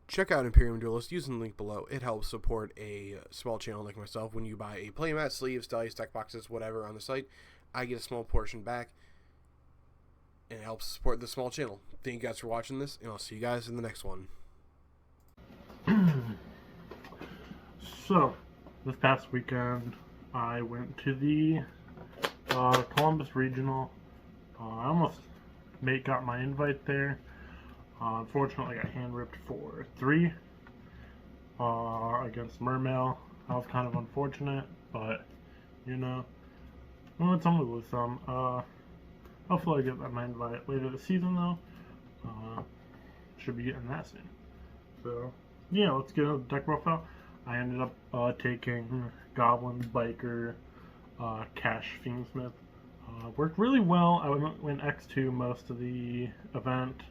check out Imperium Duelist using the link below. It helps support a small channel like myself. When you buy a playmat, sleeves, dice, deck boxes, whatever on the site, I get a small portion back, and it helps support the small channel. Thank you guys for watching this, and I'll see you guys in the next one. So, this past weekend, I went to the Columbus Regional. I almost got my invite there. Unfortunately, I got hand-ripped for 3 against Mermail. That was kind of unfortunate, but, you know, we win some, we lose some. Hopefully I get my invite later this season, though. Should be getting that soon. So, yeah, let's get into the deck profile. I ended up taking Goblin, Biker, Cash, Fiendsmith. Worked really well. I went X2 most of the event.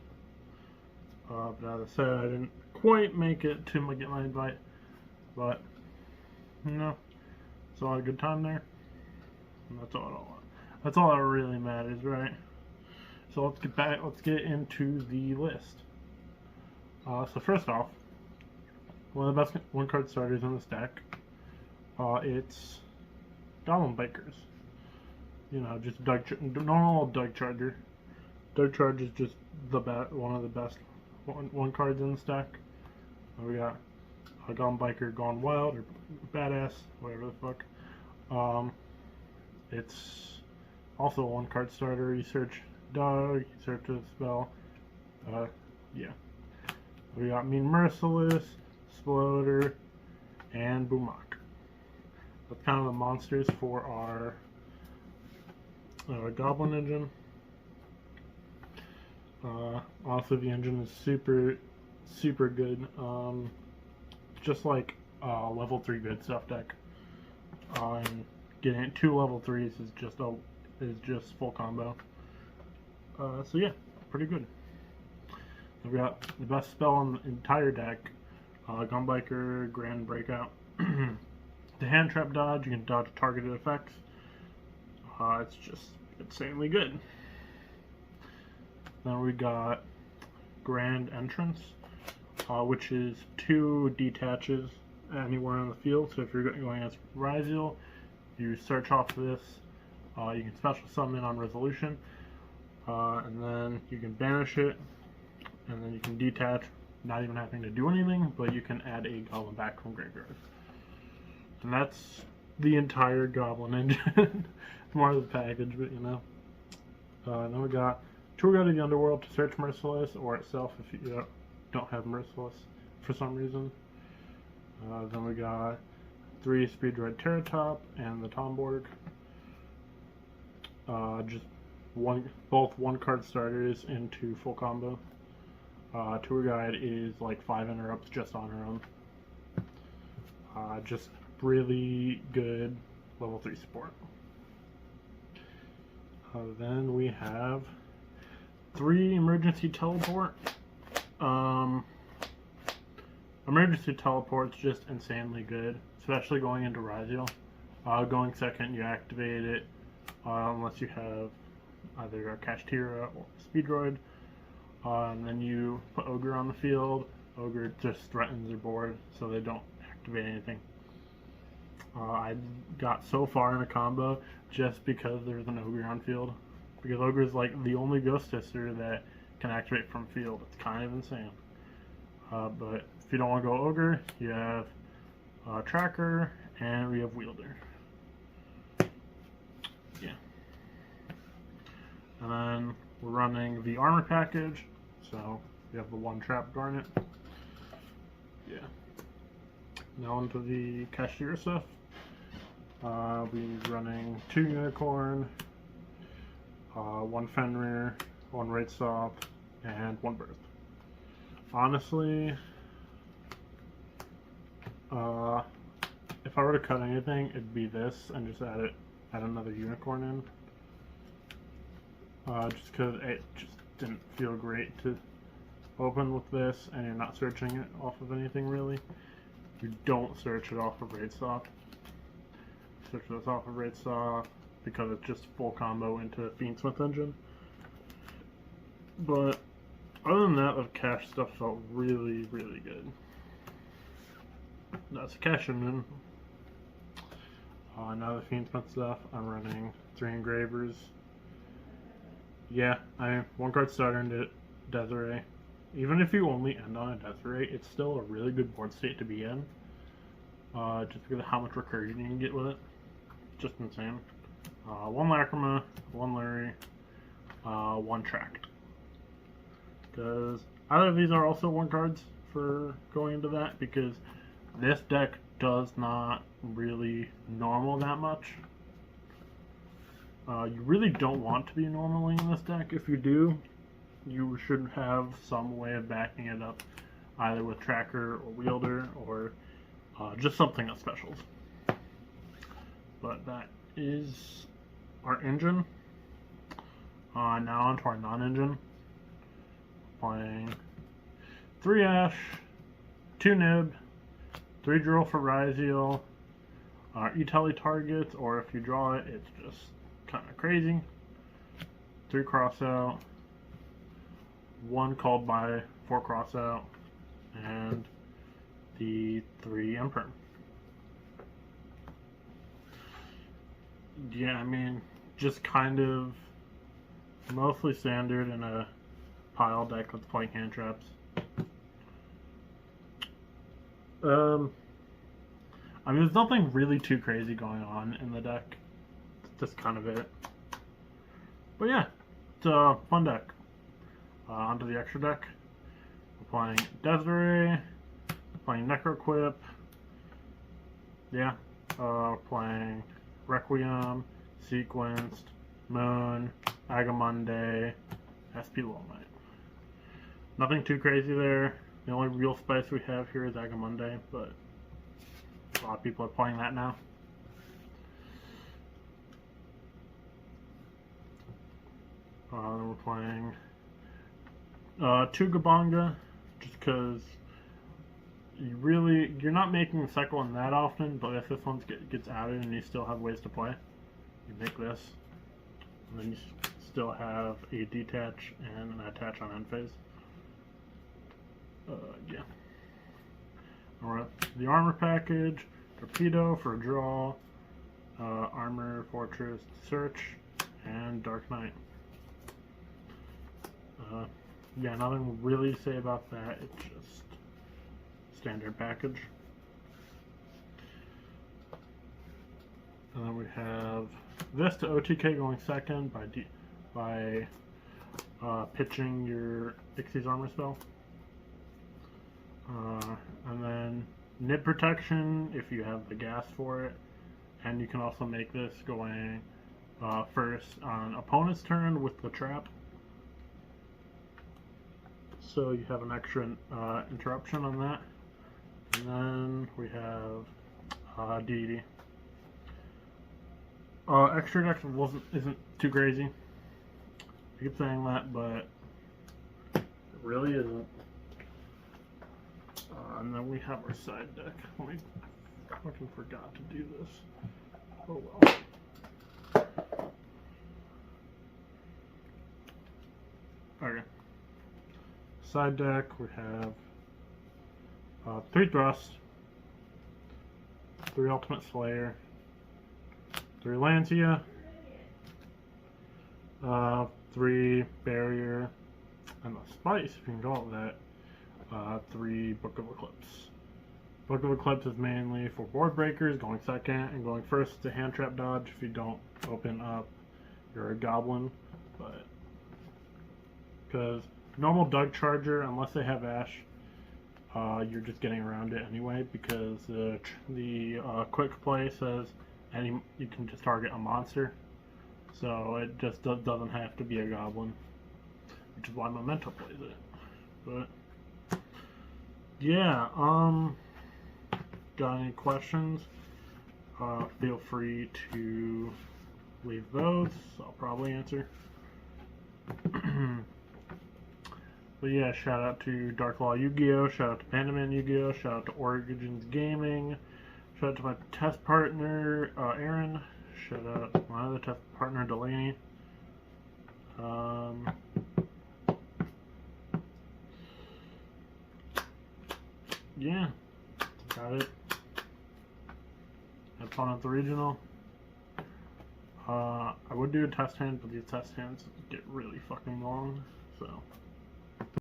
But as I said, I didn't quite make it to get my invite. But, you know, still had a good time there. And that's all that really matters, right? So let's get into the list. So first off, one of the best one-card starters in this deck, it's Goblin Bikers. You know, just normal Doug Charger. Doug Charger is just one of the best one cards in this deck. We got a Goblin Biker Gone Wild, or Badass, whatever the fuck. It's also a one-card starter. You search Doug, you search a spell. Yeah. We got Mean Merciless, Exploder, and Boomok. That's kind of the monsters for our Goblin engine. Also, the engine is super good. Just like level 3 good stuff deck. And getting 2 level 3s is just full combo. So yeah, pretty good. We got the best spell in the entire deck. Gunbiker, Grand Breakout. The hand trap dodge, you can dodge targeted effects. It's just insanely good. Then we got Grand Entrance, which is 2 detaches anywhere on the field. So if you're going against Ryziel, you search off this. You can special summon on Resolution, and then you can banish it, and then you can detach, not even having to do anything, but you can add a Goblin back from graveyard. And that's the entire Goblin engine. It's more of the package, but you know. Then we got Tour Guide to the Underworld to search Merciless, or itself if you don't have Merciless for some reason. Then we got 3 Speed Droid Terratop and the Tomborg. Just both one-card starters into full combo. Tour Guide is like 5 interrupts just on her own. Just really good level 3 support. Then we have 3 Emergency Teleport. Emergency Teleport's just insanely good, especially going into Ryziel. Going second, you activate it unless you have either a Kashtira or Speed Droid. And then you put Ogre on the field. Ogre just threatens your board, so they don't activate anything. I got so far in a combo just because there's an Ogre on field. Because Ogre is like the only Ghost Sister that can activate from field. It's kind of insane. But if you don't want to go Ogre, you have Tracker, and we have Wielder. Yeah. And then we're running the armor package, so we have the 1 Trap Garnet. Yeah. Now into the Cashier stuff. We're running 2 Unicorn, 1 Fenrir, 1 Wraithstop, and 1 Birth. Honestly, if I were to cut anything, it'd be this, and just add another Unicorn in. Just because it just didn't feel great to open with this, and you're not searching it off of anything really. You don't search it off of Wraithstop. Search this off of Wraithstop because it's just full combo into Fiendsmith engine. But Other than that, the cash stuff felt really, really good. That's a cash engine. Now the Fiendsmith stuff, I'm running 3 engravers. Yeah, I one card starter into Desiree. Even if you only end on a Desiree, it's still a really good board state to be in. Just because of how much recursion you can get with it. Just insane. 1 Lacrima, 1 Lurie, 1 Tract. Because either of these are also 1 cards for going into that, because this deck does not really normal that much. You really don't want to be normaling in this deck. If you do, you should have some way of backing it up, either with Tracker or Wielder, or just something of specials. But that is our engine. Now onto our non-engine. Playing 3 Ash, 2 Nib, 3 Drill for Ryziel, E-Telly targets, or if you draw it, it's just kind of crazy. 3 Crossout, 1 Called by, 4 Crossout, and the 3 Imperm. Yeah, I mean, just kind of mostly standard in a pile deck that's playing hand traps. I mean, there's nothing really too crazy going on in the deck. It's just kind of it. But yeah, it's a fun deck. Onto the extra deck. We're playing Desiree, playing Necroquip. Yeah, playing Requiem, Sequenced, Moon, Agamonde, SP Little Knight. Nothing too crazy there. The only real spice we have here is Agamonde, but a lot of people are playing that now. Then we're playing 2 Gabanga, just because you're not making the second one that often, but if this one gets added and you still have ways to play, you make this, and then you still have a detach and an attach on end phase. Yeah. Alright, the armor package, Torpedo for a draw, Armor, Fortress, Search, and Dark Knight. Yeah, nothing really to say about that, it's just standard package. And then we have this to OTK going second by pitching your Ixie's armor spell. And then Nib Protection if you have the gas for it. And you can also make this going first on opponent's turn with the trap. So you have an extra interruption on that. And then we have Deity. Extra deck isn't too crazy. I keep saying that, but it really isn't. And then we have our side deck. I fucking forgot to do this. Oh well. Okay. Side deck, we have 3 Thrust, 3 Ultimate Slayer, 3 Lancia, 3 Barrier, and the Spice, if you can call it that, 3 Book of Eclipse. Book of Eclipse is mainly for board breakers, going second, and going first to hand trap dodge if you don't open up your Goblin, but because normal Doug Charger, unless they have Ash, you're just getting around it anyway, because the quick play says you can just target a monster, so it just doesn't have to be a Goblin, which is why Memento plays it. But yeah, got any questions? Feel free to leave those. I'll probably answer. But yeah, shout out to Dark Law Yu-Gi-Oh! Shout out to Pandaman Yu-Gi-Oh! Shout out to Origins Gaming. Shout out to my test partner, Aaron. Shout out to my other test partner, Delaney. yeah, got it. Had fun at the regional. I would do a test hand, but these test hands get really fucking long, so